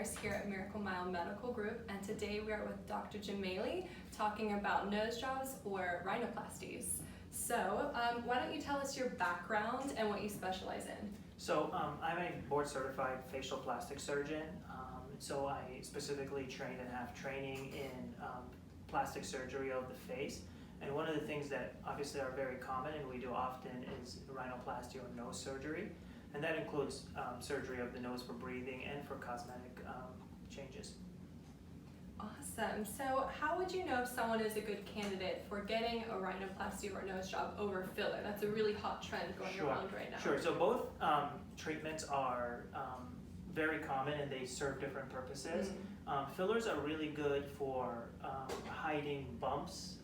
nurse here at Miracle Mile Medical Group, and today we are with Dr. Jumaily talking about nose jobs or rhinoplasties. So why don't you tell us your background and what you specialize in? So I'm a board certified facial plastic surgeon. So I specifically train and have training in plastic surgery of the face. And one of the things that obviously are very common and we do often is rhinoplasty or nose surgery. And that includes surgery of the nose for breathing and for cosmetic changes. Awesome. So how would you know if someone is a good candidate for getting a rhinoplasty or a nose job over filler? That's a really hot trend going around right now. Sure. So both treatments are very common and they serve different purposes. Fillers are really good for hiding bumps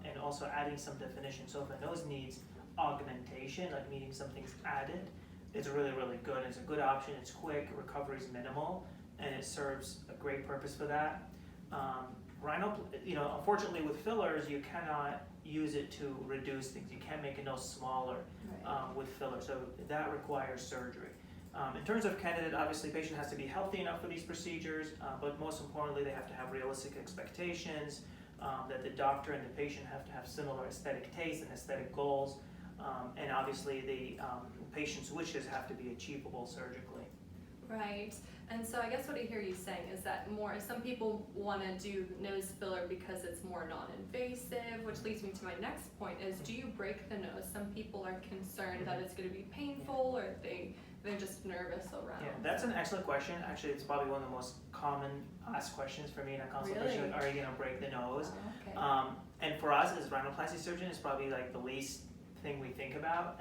and also adding some definition. So if a nose needs augmentation, like meaning something's added, it's really, really good. It's a good option. It's quick, recovery is minimal, and it serves a great purpose for that. Unfortunately with fillers, you cannot use it to reduce things. You can't make a nose smaller with fillers, so that requires surgery. In terms of candidate, obviously patient has to be healthy enough for these procedures, but most importantly they have to have realistic expectations, that the doctor and the patient have to have similar aesthetic tastes and aesthetic goals, and obviously the patient's wishes have to be achievable surgically. Right, and so I guess what I hear you saying is that some people want to do nose filler because it's more non-invasive, which leads me to my next point is, do you break the nose? Some people are concerned that it's going to be painful, or they're just nervous around. Yeah, that's an excellent question. Actually, it's probably one of the most common asked questions for me in a consultation. Really? Are you going to break the nose? Oh, okay. And for us as rhinoplasty surgeon, it's probably like the least thing we think about.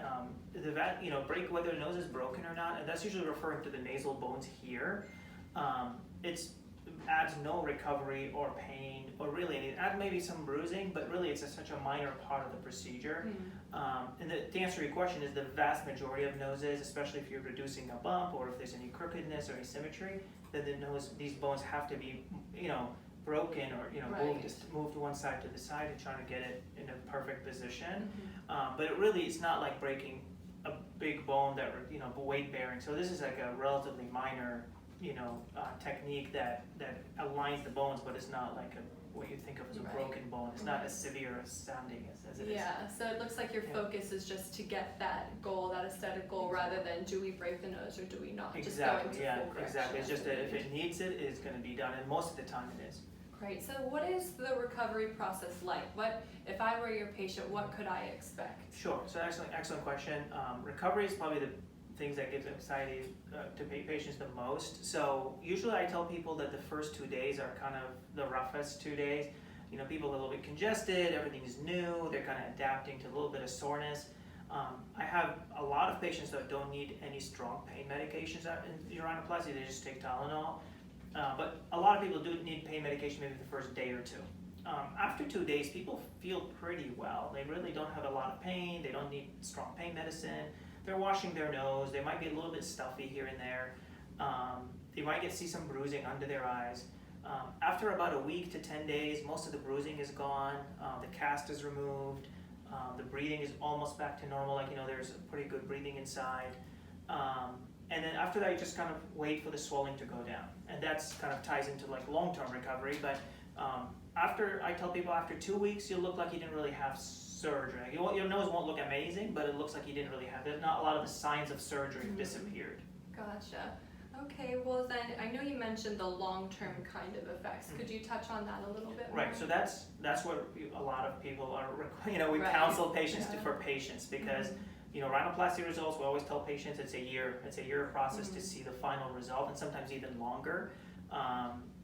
Break whether the nose is broken or not, and that's usually referring to the nasal bones here. It adds no recovery or pain, or really, it adds maybe some bruising, but really it's such a minor part of the procedure. To answer your question, is the vast majority of noses, especially if you're reducing a bump or if there's any crookedness or asymmetry, then these bones have to be, broken or moved to one side to the side and trying to get it in a perfect position. But it's not like breaking a big bone that weight bearing. So this is like a relatively minor technique that aligns the bones, but it's not like what you think of as a broken bone. It's not as severe as sounding as it is. Yeah, so it looks like your focus is just to get that goal, that aesthetic goal, rather than do we break the nose or do we not? Exactly, just going to full correction. Exactly. It's just that if it needs it, it's going to be done, and most of the time it is. Great. So what is the recovery process like? If I were your patient, what could I expect? Sure. So excellent question. Recovery is probably the things that gives anxiety to patients the most. So usually I tell people that the first 2 days are kind of the roughest 2 days. People are a little bit congested, everything is new, they're kind of adapting to a little bit of soreness. I have a lot of patients that don't need any strong pain medications in rhinoplasty, they just take Tylenol. But a lot of people do need pain medication maybe the first day or two. After 2 days, people feel pretty well. They really don't have a lot of pain, they don't need strong pain medicine. They're washing their nose, they might be a little bit stuffy here and there. They might see some bruising under their eyes. After about a week to 10 days, most of the bruising is gone, the cast is removed, the breathing is almost back to normal, there's pretty good breathing inside. And then after that, you just kind of wait for the swelling to go down. And that's kind of ties into long-term recovery. But I tell people after 2 weeks, you'll look like you didn't really have surgery. Your nose won't look amazing, but it looks like you didn't really have it. Not a lot of the signs of surgery have disappeared. Gotcha. Okay, well then, I know you mentioned the long-term kind of effects. Could you touch on that a little bit more? Right, so that's what a lot of people are, we counsel patients for patients because rhinoplasty results, we always tell patients it's a year process to see the final result, and sometimes even longer.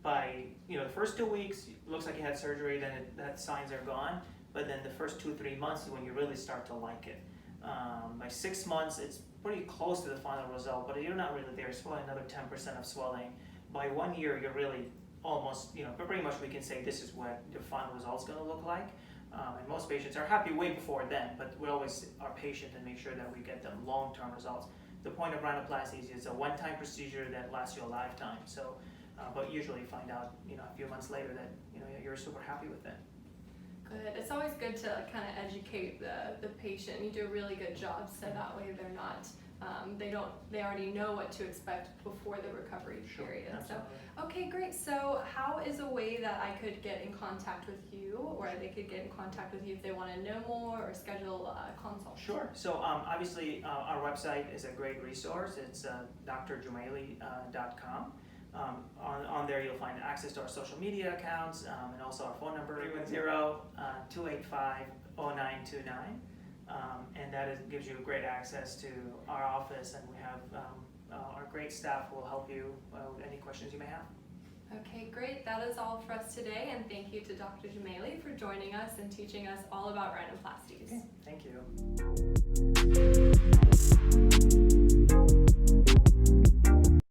By the first 2 weeks, it looks like you had surgery, then that signs are gone, but then the first 2-3 months is when you really start to like it. By 6 months, it's pretty close to the final result, but you're not really there. It's probably another 10% of swelling. By 1 year, you're really almost, but pretty much we can say this is what the final result's going to look like. And most patients are happy way before then, but we always are patient and make sure that we get them long-term results. The point of rhinoplasty is it's a one-time procedure that lasts you a lifetime. So, but usually you find out, a few months later that you're super happy with it. Good. It's always good to kind of educate the patient. You do a really good job, so that way they're not, they already know what to expect before the recovery period. Absolutely. So, okay, great. So how is a way that I could get in contact with you, or they could get in contact with you if they want to know more or schedule a consult? Sure. So obviously our website is a great resource. It's drjumaily.com. On there you'll find access to our social media accounts and also our phone number 310-285-0929. And that gives you great access to our office, and we have our great staff who will help you with any questions you may have. Okay, great. That is all for us today, and thank you to Dr. Jumaily for joining us and teaching us all about rhinoplasties. Okay, thank you.